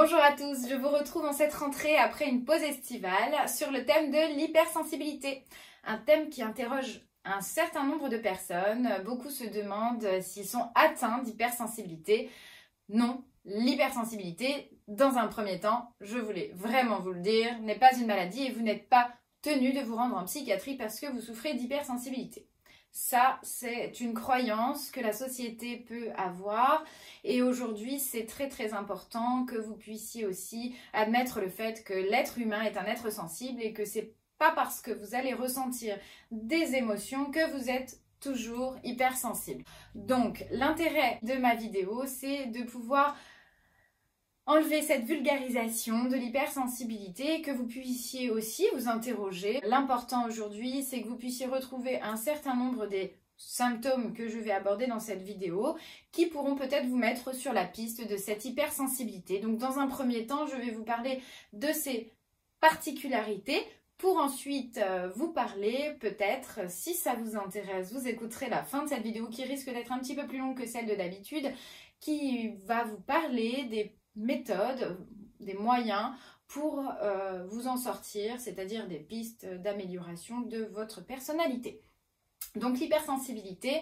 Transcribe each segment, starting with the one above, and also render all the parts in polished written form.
Bonjour à tous, je vous retrouve en cette rentrée après une pause estivale sur le thème de l'hypersensibilité. Un thème qui interroge un certain nombre de personnes. Beaucoup se demandent s'ils sont atteints d'hypersensibilité. Non, l'hypersensibilité, dans un premier temps, je voulais vraiment vous le dire, n'est pas une maladie et vous n'êtes pas tenu de vous rendre en psychiatrie parce que vous souffrez d'hypersensibilité. Ça, c'est une croyance que la société peut avoir et aujourd'hui, c'est très important que vous puissiez aussi admettre le fait que l'être humain est un être sensible et que c'est pas parce que vous allez ressentir des émotions que vous êtes toujours hypersensible. Donc, l'intérêt de ma vidéo, c'est de pouvoir enlever cette vulgarisation de l'hypersensibilité, que vous puissiez aussi vous interroger. L'important aujourd'hui, c'est que vous puissiez retrouver un certain nombre des symptômes que je vais aborder dans cette vidéo qui pourront peut-être vous mettre sur la piste de cette hypersensibilité. Donc dans un premier temps, je vais vous parler de ces particularités pour ensuite vous parler, peut-être, si ça vous intéresse, vous écouterez la fin de cette vidéo qui risque d'être un petit peu plus longue que celle de d'habitude, qui va vous parler des méthodes, des moyens pour vous en sortir, c'est-à-dire des pistes d'amélioration de votre personnalité. Donc l'hypersensibilité,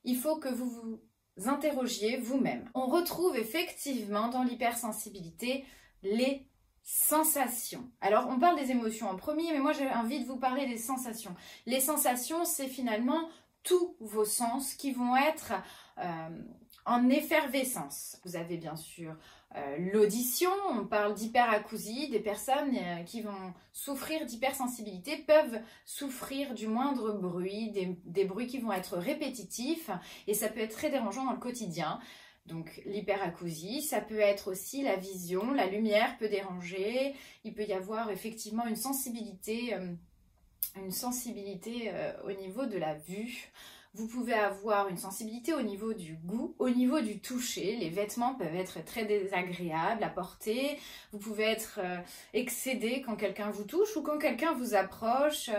il faut que vous vous interrogiez vous-même. On retrouve effectivement dans l'hypersensibilité les sensations. Alors on parle des émotions en premier, mais moi j'ai envie de vous parler des sensations. Les sensations, c'est finalement tous vos sens qui vont être en effervescence. Vous avez bien sûr l'audition, on parle d'hyperacousie, des personnes qui vont souffrir d'hypersensibilité peuvent souffrir du moindre bruit, des bruits qui vont être répétitifs et ça peut être très dérangeant dans le quotidien. Donc l'hyperacousie, ça peut être aussi la vision, la lumière peut déranger, il peut y avoir effectivement une sensibilité au niveau de la vue. Vous pouvez avoir une sensibilité au niveau du goût, au niveau du toucher. Les vêtements peuvent être très désagréables à porter. Vous pouvez être excédé quand quelqu'un vous touche ou quand quelqu'un vous approche.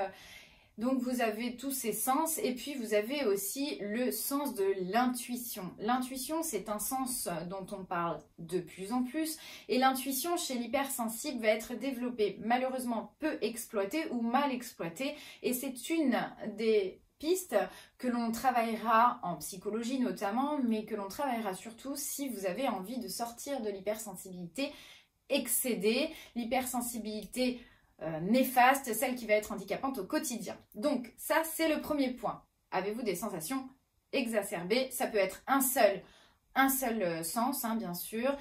Donc vous avez tous ces sens et puis vous avez aussi le sens de l'intuition. L'intuition, c'est un sens dont on parle de plus en plus et l'intuition chez l'hypersensible va être développée, malheureusement peu exploitée ou mal exploitée et c'est une des pistes que l'on travaillera en psychologie notamment, mais que l'on travaillera surtout si vous avez envie de sortir de l'hypersensibilité excédée, l'hypersensibilité néfaste, celle qui va être handicapante au quotidien. Donc ça, c'est le premier point. Avez-vous des sensations exacerbées? Ça peut être un seul sens, hein, bien sûr,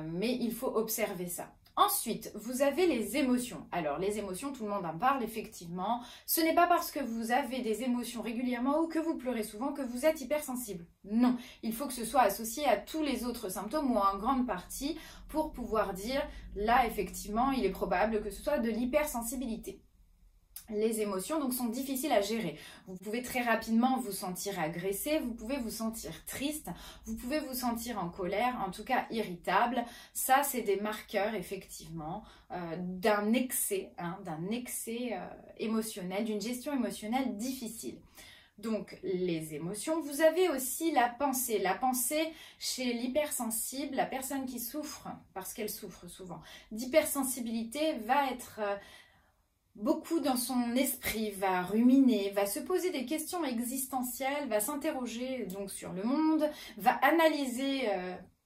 mais il faut observer ça. Ensuite, vous avez les émotions. Alors, les émotions, tout le monde en parle, effectivement. Ce n'est pas parce que vous avez des émotions régulièrement ou que vous pleurez souvent que vous êtes hypersensible. Non, il faut que ce soit associé à tous les autres symptômes ou en grande partie pour pouvoir dire, là, effectivement, il est probable que ce soit de l'hypersensibilité. Les émotions donc sont difficiles à gérer. Vous pouvez très rapidement vous sentir agressé, vous pouvez vous sentir triste, vous pouvez vous sentir en colère, en tout cas irritable. Ça, c'est des marqueurs effectivement d'un excès émotionnel, d'une gestion émotionnelle difficile. Donc les émotions, vous avez aussi la pensée. La pensée chez l'hypersensible, la personne qui souffre, parce qu'elle souffre souvent, d'hypersensibilité va être beaucoup dans son esprit, va ruminer, va se poser des questions existentielles, va s'interroger donc sur le monde, va analyser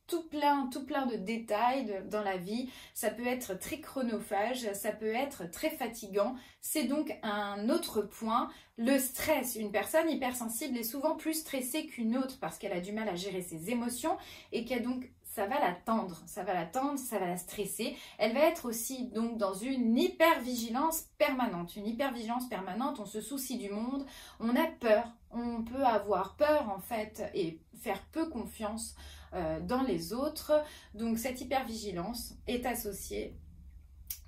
tout plein de détails dans la vie. Ça peut être très chronophage, ça peut être très fatigant. C'est donc un autre point, le stress. Une personne hypersensible est souvent plus stressée qu'une autre parce qu'elle a du mal à gérer ses émotions et qu'elle donc ça va la tendre, ça va la stresser. Elle va être aussi donc dans une hypervigilance permanente. Une hypervigilance permanente, on se soucie du monde, on a peur, on peut avoir peur en fait et faire peu confiance dans les autres. Donc cette hypervigilance est associée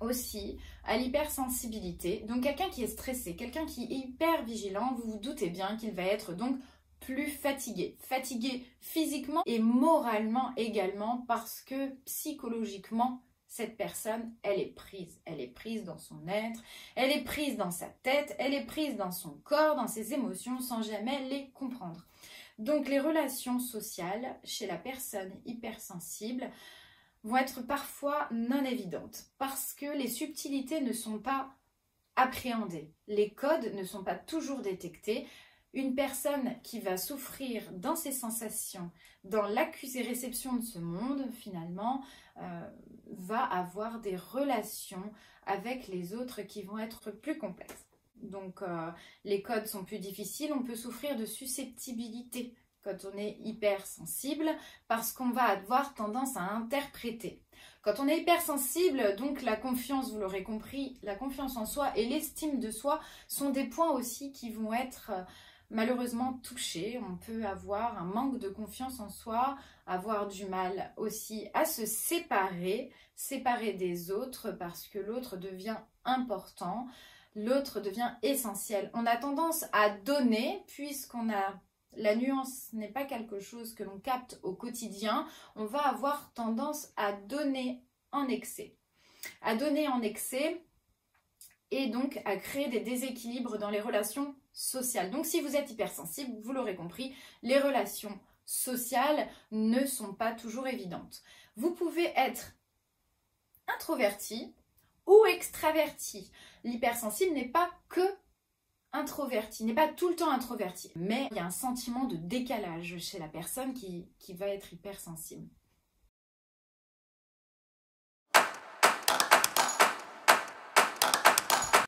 aussi à l'hypersensibilité. Donc quelqu'un qui est stressé, quelqu'un qui est hyper vigilant, vous vous doutez bien qu'il va être donc plus fatigué physiquement et moralement également parce que psychologiquement, cette personne, elle est prise dans son être, elle est prise dans sa tête, elle est prise dans son corps, dans ses émotions sans jamais les comprendre. Donc les relations sociales chez la personne hypersensible vont être parfois non évidentes parce que les subtilités ne sont pas appréhendées. Les codes ne sont pas toujours détectés. Une personne qui va souffrir dans ses sensations, dans l'accusé-réception de ce monde, finalement, va avoir des relations avec les autres qui vont être plus complexes. Donc, les codes sont plus difficiles, on peut souffrir de susceptibilité quand on est hypersensible parce qu'on va avoir tendance à interpréter. Quand on est hypersensible, donc la confiance, vous l'aurez compris, la confiance en soi et l'estime de soi sont des points aussi qui vont être malheureusement touchés. On peut avoir un manque de confiance en soi, avoir du mal aussi à se séparer des autres parce que l'autre devient important, l'autre devient essentiel. On a tendance à donner puisqu'on a... La nuance n'est pas quelque chose que l'on capte au quotidien. On va avoir tendance à donner en excès. À donner en excès et donc à créer des déséquilibres dans les relations sociales. Donc si vous êtes hypersensible, vous l'aurez compris, les relations sociales ne sont pas toujours évidentes. Vous pouvez être introverti ou extraverti. L'hypersensible n'est pas que introverti, n'est pas tout le temps introverti, mais il y a un sentiment de décalage chez la personne qui va être hypersensible.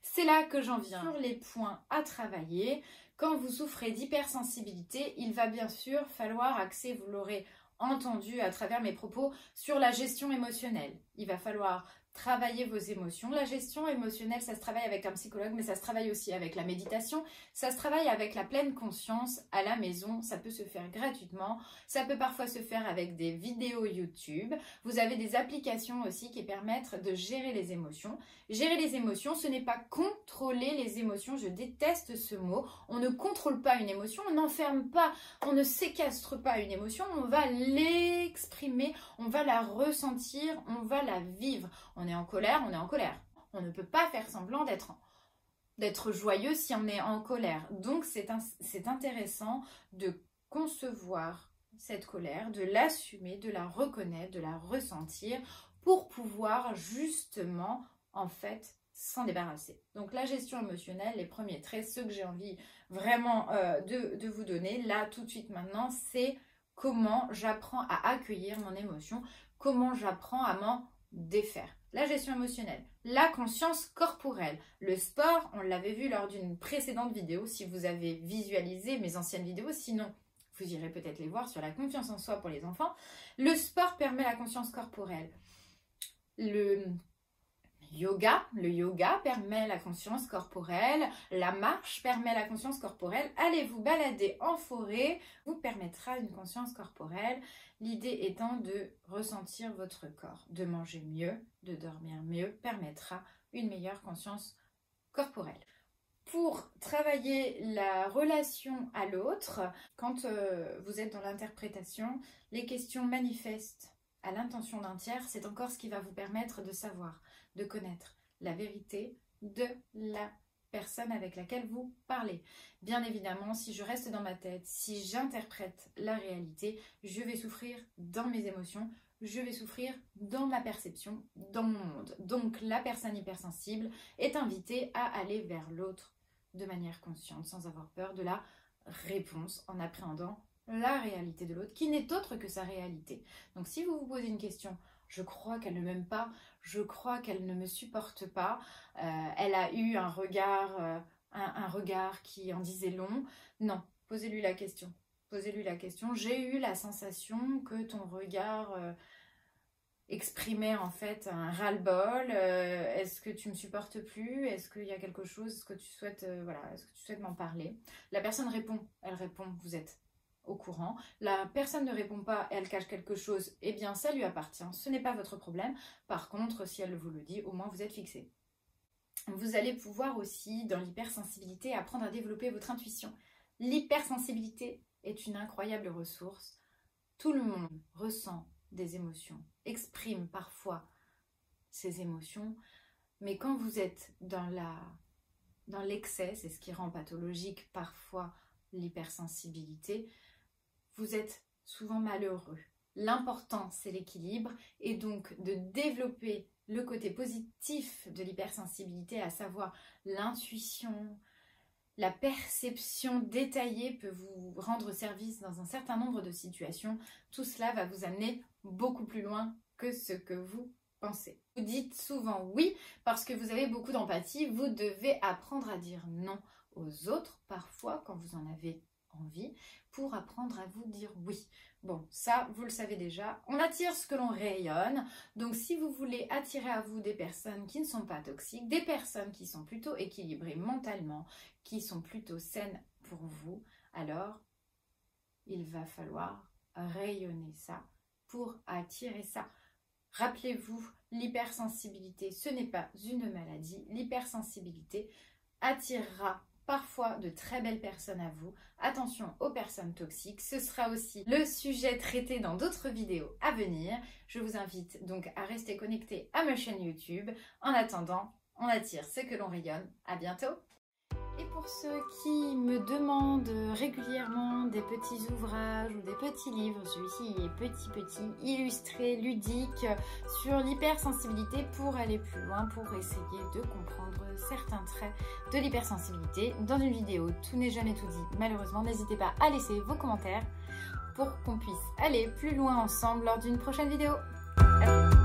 C'est là que j'en viens sur les points à travailler. Quand vous souffrez d'hypersensibilité, il va bien sûr falloir axer, vous l'aurez entendu à travers mes propos, sur la gestion émotionnelle. Il va falloir travailler vos émotions. La gestion émotionnelle, ça se travaille avec un psychologue, mais ça se travaille aussi avec la méditation. Ça se travaille avec la pleine conscience à la maison. Ça peut se faire gratuitement. Ça peut parfois se faire avec des vidéos YouTube. Vous avez des applications aussi qui permettent de gérer les émotions. Gérer les émotions, ce n'est pas contrôler les émotions. Je déteste ce mot. On ne contrôle pas une émotion, on n'enferme pas, on ne séquestre pas une émotion. On va l'exprimer, on va la ressentir, on va la vivre. On est en colère, on est en colère. On ne peut pas faire semblant d'être joyeux si on est en colère. Donc c'est intéressant de concevoir cette colère, de l'assumer, de la reconnaître, de la ressentir pour pouvoir justement en fait s'en débarrasser. Donc la gestion émotionnelle, les premiers traits, ceux que j'ai envie vraiment de vous donner là tout de suite maintenant, c'est comment j'apprends à accueillir mon émotion, comment j'apprends à m'en défaire. La gestion émotionnelle, la conscience corporelle, le sport, on l'avait vu lors d'une précédente vidéo, si vous avez visualisé mes anciennes vidéos, sinon vous irez peut-être les voir sur la confiance en soi pour les enfants. Le sport permet la conscience corporelle. Le yoga permet la conscience corporelle, la marche permet la conscience corporelle, allez vous balader en forêt vous permettra une conscience corporelle, l'idée étant de ressentir votre corps, de manger mieux, de dormir mieux, permettra une meilleure conscience corporelle. Pour travailler la relation à l'autre, quand vous êtes dans l'interprétation, les questions manifestes à l'intention d'un tiers, c'est encore ce qui va vous permettre de savoir, de connaître la vérité de la personne avec laquelle vous parlez. Bien évidemment, si je reste dans ma tête, si j'interprète la réalité, je vais souffrir dans mes émotions, je vais souffrir dans ma perception, dans mon monde. Donc la personne hypersensible est invitée à aller vers l'autre de manière consciente, sans avoir peur de la réponse, en appréhendant la réalité de l'autre, qui n'est autre que sa réalité. Donc si vous vous posez une question, je crois qu'elle ne m'aime pas, je crois qu'elle ne me supporte pas, elle a eu un regard qui en disait long, non, posez-lui la question. Posez-lui la question, j'ai eu la sensation que ton regard exprimait en fait un ras-le-bol, est-ce que tu me supportes plus, est-ce qu'il y a quelque chose, est-ce que tu souhaites, est-ce que tu souhaites m'en parler? La personne répond, elle répond, vous êtes au courant. La personne ne répond pas, elle cache quelque chose, eh bien ça lui appartient, ce n'est pas votre problème. Par contre, si elle vous le dit, au moins vous êtes fixé. Vous allez pouvoir aussi, dans l'hypersensibilité, apprendre à développer votre intuition. L'hypersensibilité est une incroyable ressource. Tout le monde ressent des émotions, exprime parfois ses émotions, mais quand vous êtes dans l'excès, c'est ce qui rend pathologique parfois l'hypersensibilité, vous êtes souvent malheureux. L'important, c'est l'équilibre et donc de développer le côté positif de l'hypersensibilité, à savoir l'intuition, la perception détaillée peut vous rendre service dans un certain nombre de situations. Tout cela va vous amener beaucoup plus loin que ce que vous pensez. Vous dites souvent oui parce que vous avez beaucoup d'empathie. Vous devez apprendre à dire non aux autres, parfois quand vous en avez envie, pour apprendre à vous dire oui. Bon, ça, vous le savez déjà, on attire ce que l'on rayonne. Donc, si vous voulez attirer à vous des personnes qui ne sont pas toxiques, des personnes qui sont plutôt équilibrées mentalement, qui sont plutôt saines pour vous, alors il va falloir rayonner ça pour attirer ça. Rappelez-vous, l'hypersensibilité, ce n'est pas une maladie. L'hypersensibilité attirera parfois de très belles personnes à vous. Attention aux personnes toxiques, ce sera aussi le sujet traité dans d'autres vidéos à venir. Je vous invite donc à rester connecté à ma chaîne YouTube. En attendant, on attire ce que l'on rayonne. À bientôt! Et pour ceux qui me demandent régulièrement des petits ouvrages ou des petits livres, celui-ci est petit, illustré, ludique, sur l'hypersensibilité pour aller plus loin, pour essayer de comprendre certains traits de l'hypersensibilité. Dans une vidéo, tout n'est jamais tout dit. Malheureusement, n'hésitez pas à laisser vos commentaires pour qu'on puisse aller plus loin ensemble lors d'une prochaine vidéo. À plus.